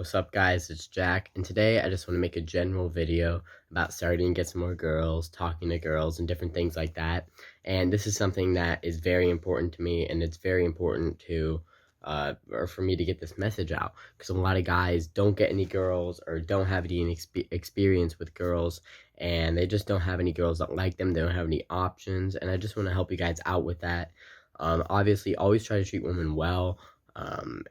What's up, guys? It's Jack, and today I just want to make a general video about starting to get some more girls, talking to girls, and different things like that. And this is something that is very important to me, and it's very important to, or for me to get this message out, because a lot of guys don't get any girls or don't have any experience with girls, and they just don't have any girls that like them. They don't have any options, and I just want to help you guys out with that. Obviously, always try to treat women well.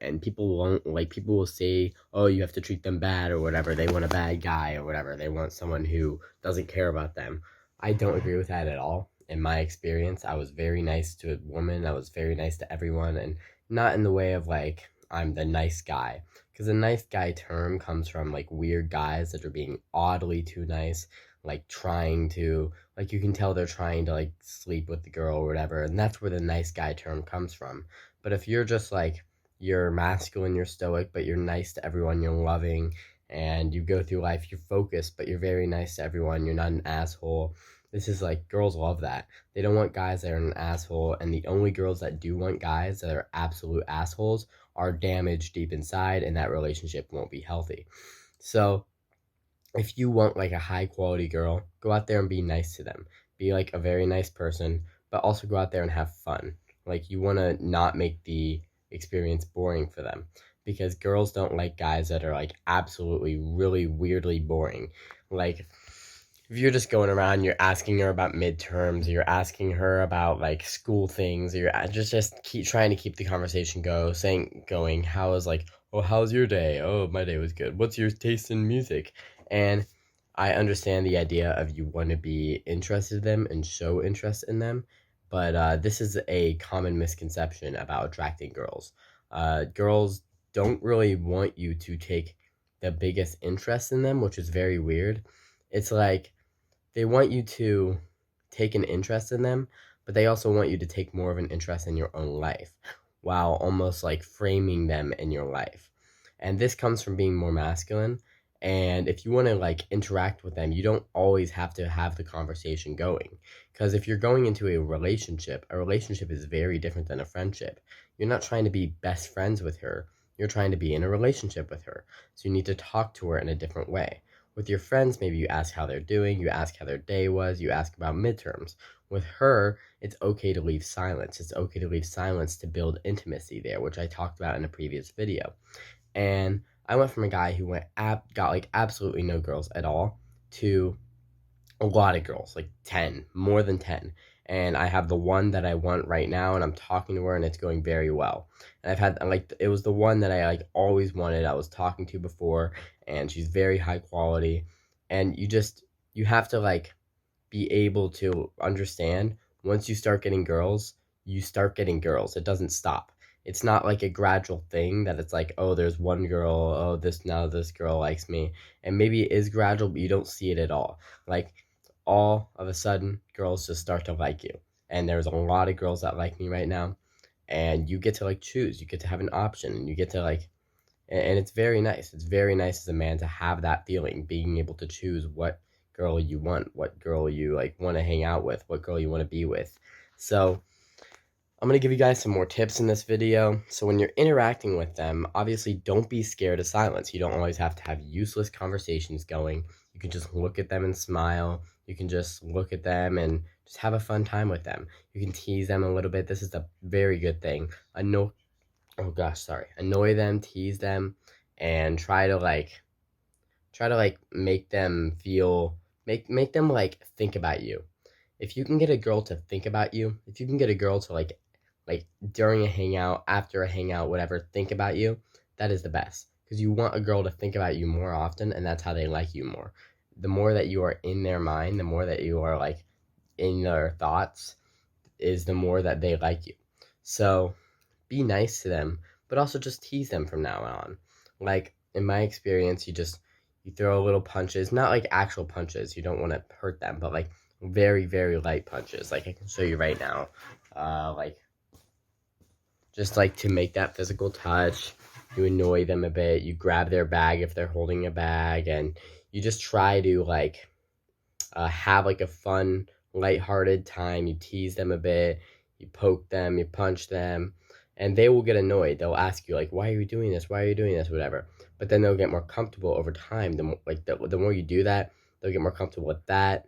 And people will say, oh, you have to treat them bad or whatever. They want a bad guy or whatever. They want someone who doesn't care about them. I don't agree with that at all. In my experience, I was very nice to a woman. I was very nice to everyone, and not in the way of like, I'm the nice guy. Because the nice guy term comes from like weird guys that are being oddly too nice, like trying to, like you can tell they're trying to like sleep with the girl or whatever. And that's where the nice guy term comes from. But if you're just like, you're masculine, you're stoic, but you're nice to everyone, you're loving, and you go through life, you're focused, but you're very nice to everyone, you're not an asshole. This is like, girls love that. They don't want guys that are an asshole, and the only girls that do want guys that are absolute assholes are damaged deep inside, and that relationship won't be healthy. So, if you want like a high quality girl, go out there and be nice to them. Be like a very nice person, but also go out there and have fun. Like, you want to not make the experience boring for them, because girls don't like guys that are like absolutely really weirdly boring. Like, if you're just going around, you're asking her about midterms, or you're asking her about like school things, or you're just keep trying to keep the conversation going. How is like, oh, how's your day? Oh, my day was good. What's your taste in music? And I understand the idea of you want to be interested in them and show interest in them, but this is a common misconception about attracting girls. Girls don't really want you to take the biggest interest in them, which is very weird. It's like they want you to take an interest in them, but they also want you to take more of an interest in your own life while almost like framing them in your life. And this comes from being more masculine. And if you want to like interact with them, you don't always have to have the conversation going. Because if you're going into a relationship is very different than a friendship. You're not trying to be best friends with her, you're trying to be in a relationship with her. So you need to talk to her in a different way. With your friends, maybe you ask how they're doing, you ask how their day was, you ask about midterms. With her, it's okay to leave silence. It's okay to leave silence to build intimacy there, which I talked about in a previous video. And I went from a guy who got like absolutely no girls at all to a lot of girls, like 10, more than 10. And I have the one that I want right now, and I'm talking to her, and it's going very well. And I've had, like, it was the one that I, like, always wanted, I was talking to before, and she's very high quality. And you have to, like, be able to understand, once you start getting girls, you start getting girls. It doesn't stop. It's not like a gradual thing that it's like, oh, there's one girl, oh, now this girl likes me. And maybe it is gradual, but you don't see it at all. Like, all of a sudden, girls just start to like you. And there's a lot of girls that like me right now. And you get to like choose. You get to have an option, and you get to like, and it's very nice. It's very nice as a man to have that feeling, being able to choose what girl you want, what girl you like want to hang out with, what girl you want to be with. So I'm going to give you guys some more tips in this video. So when you're interacting with them, obviously don't be scared of silence. You don't always have to have useless conversations going. You can just look at them and smile. You can just look at them and just have a fun time with them. You can tease them a little bit. This is a very good thing. Annoy them, tease them, and try to make them feel, make them like think about you. If you can get a girl to think about you, if you can get a girl to like during a hangout, after a hangout, whatever, think about you, that is the best. Because you want a girl to think about you more often, and that's how they like you more. The more that you are in their mind, the more that you are like in their thoughts, is the more that they like you. So be nice to them, but also just tease them from now on. Like, in my experience, you throw little punches, not like actual punches, you don't want to hurt them, but like very, very light punches. Like, I can show you right now. Like, just like to make that physical touch, you annoy them a bit, you grab their bag if they're holding a bag, and you just try to like have like a fun, lighthearted time. You tease them a bit, you poke them, you punch them, and they will get annoyed. They'll ask you like, why are you doing this? Why are you doing this? Whatever. but then they'll get more comfortable over time. The more you do that, they'll get more comfortable with that,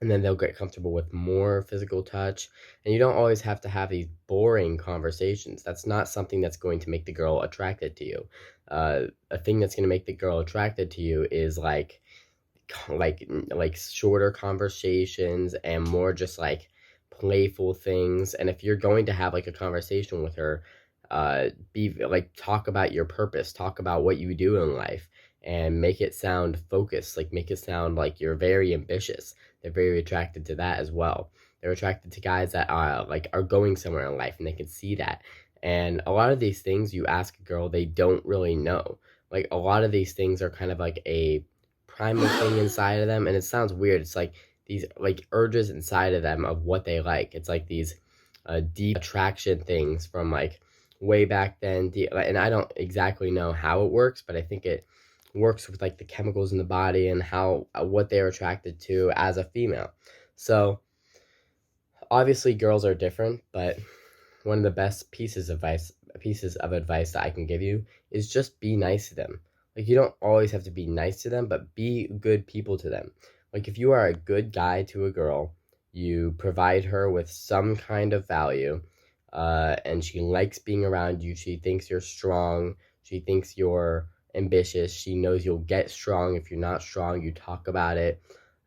and then they'll get comfortable with more physical touch. And you don't always have to have these boring conversations. That's not something that's going to make the girl attracted to you. A thing that's going to make the girl attracted to you is like shorter conversations and more just like playful things. And if you're going to have like a conversation with her, be like, talk about your purpose, talk about what you do in life, and make it sound focused, like make it sound like you're very ambitious. They're very attracted to that as well. They're attracted to guys that are going somewhere in life, and they can see that. And a lot of these things you ask a girl, they don't really know. Like, a lot of these things are kind of like a primal thing inside of them, and it sounds weird. It's like these like urges inside of them of what they like. It's like these deep attraction things from like way back then, and I don't exactly know how it works, but I think it works with like the chemicals in the body and how what they're attracted to as a female. So obviously girls are different, but one of the best pieces of advice that I can give you is just be nice to them. Like, you don't always have to be nice to them, but be good people to them. Like, if you are a good guy to a girl, you provide her with some kind of value, and she likes being around you. She thinks you're strong. She thinks you're ambitious. She knows you'll get strong. If you're not strong, you talk about it.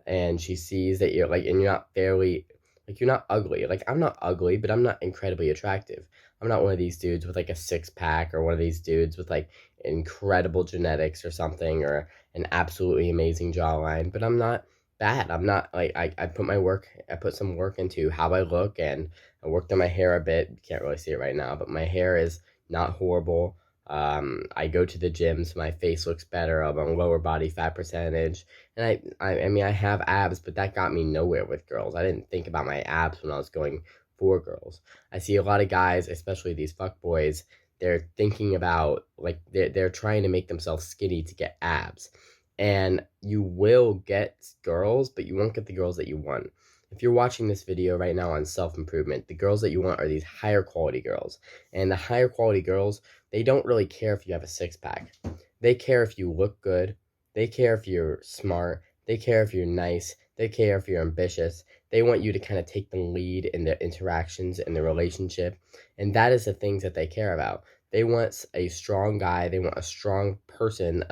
And she sees that you're like, and you're not fairly, like, you're not ugly. Like, I'm not ugly, but I'm not incredibly attractive. I'm not one of these dudes with like a six pack, or one of these dudes with like incredible genetics or something, or an absolutely amazing jawline, but I'm not bad. I'm not like, I put some work into how I look, and I worked on my hair a bit. You can't really see it right now, but my hair is not horrible. I go to the gym, so my face looks better. I'm on lower body fat percentage, and I mean, I have abs, but that got me nowhere with girls. I didn't think about my abs when I was going for girls. I see a lot of guys, especially these fuck boys, they're thinking about like they're trying to make themselves skinny to get abs. And you will get girls, but you won't get the girls that you want. If you're watching this video right now on self-improvement, the girls that you want are these higher quality girls. And the higher quality girls, they don't really care if you have a six-pack. They care if you look good. They care if you're smart. They care if you're nice. They care if you're ambitious. They want you to kind of take the lead in their interactions in the relationship. And that is the things that they care about. They want a strong guy. They want a strong person,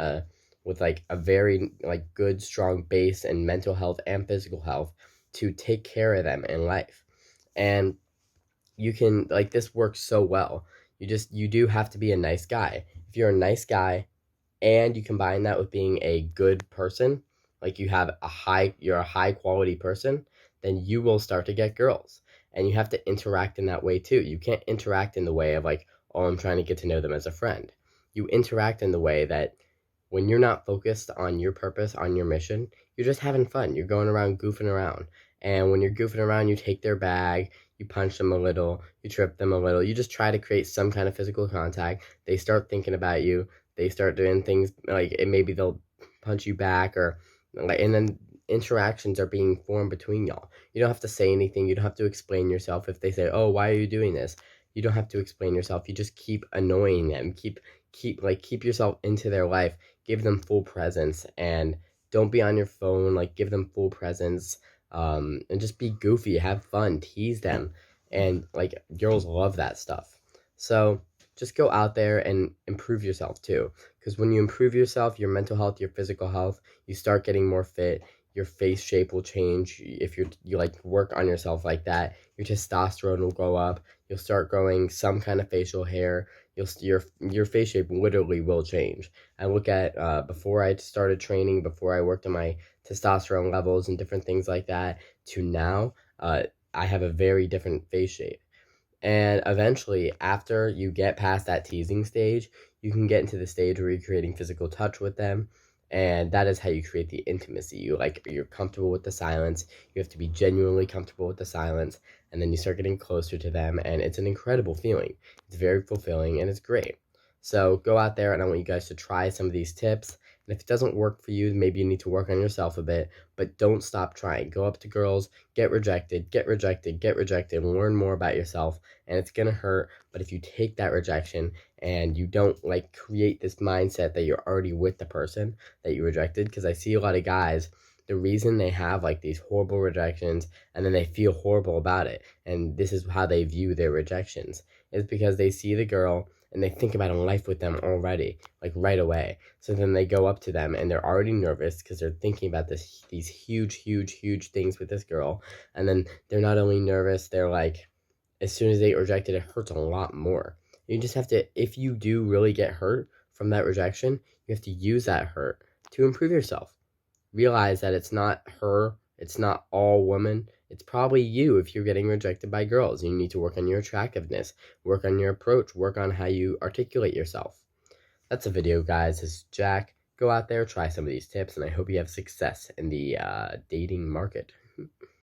with like a very like good, strong base and mental health and physical health to take care of them in life. And you can, like, this works so well. You do have to be a nice guy. If you're a nice guy and you combine that with being a good person, like you're a high quality person, then you will start to get girls. And you have to interact in that way too. You can't interact in the way of like, oh, I'm trying to get to know them as a friend. You interact in the way that when you're not focused on your purpose, on your mission, you're just having fun. You're going around goofing around. And when you're goofing around, you take their bag, you punch them a little, you trip them a little, you just try to create some kind of physical contact. They start thinking about you. They start doing things like, maybe they'll punch you back, or like, and then interactions are being formed between y'all. You don't have to say anything. You don't have to explain yourself. If they say, "Oh, why are you doing this?" You don't have to explain yourself. You just keep annoying them. Keep yourself into their life. Give them full presence, and don't be on your phone. Like, give them full presence, and just be goofy, have fun, tease them, and like, girls love that stuff. So just go out there and improve yourself too, because when you improve yourself, your mental health, your physical health, you start getting more fit. Your face shape will change. If you like work on yourself like that, your testosterone will go up. You'll start growing some kind of facial hair. Your face shape literally will change. I look at before I started training, before I worked on my testosterone levels and different things like that, to now, I have a very different face shape. And eventually, after you get past that teasing stage, you can get into the stage where you're creating physical touch with them. And that is how you create the intimacy. You're comfortable with the silence. You have to be genuinely comfortable with the silence. And then you start getting closer to them. And it's an incredible feeling. It's very fulfilling and it's great. So go out there, and I want you guys to try some of these tips. And if it doesn't work for you, maybe you need to work on yourself a bit. But don't stop trying. Go up to girls, get rejected, get rejected, get rejected, learn more about yourself. And it's going to hurt. But if you take that rejection and you don't like create this mindset that you're already with the person that you rejected. Because I see a lot of guys, the reason they have like these horrible rejections and then they feel horrible about it, and this is how they view their rejections, is because they see the girl and they think about a life with them already, like right away. So then they go up to them and they're already nervous because they're thinking about these huge things with this girl. And then they're not only nervous, they're like, as soon as they get rejected, it hurts a lot more. You just have to, if you do really get hurt from that rejection, you have to use that hurt to improve yourself. Realize that it's not her, it's not all women, it's probably you if you're getting rejected by girls. You need to work on your attractiveness, work on your approach, work on how you articulate yourself. That's a video, guys. This is Jack. Go out there, try some of these tips, and I hope you have success in the dating market.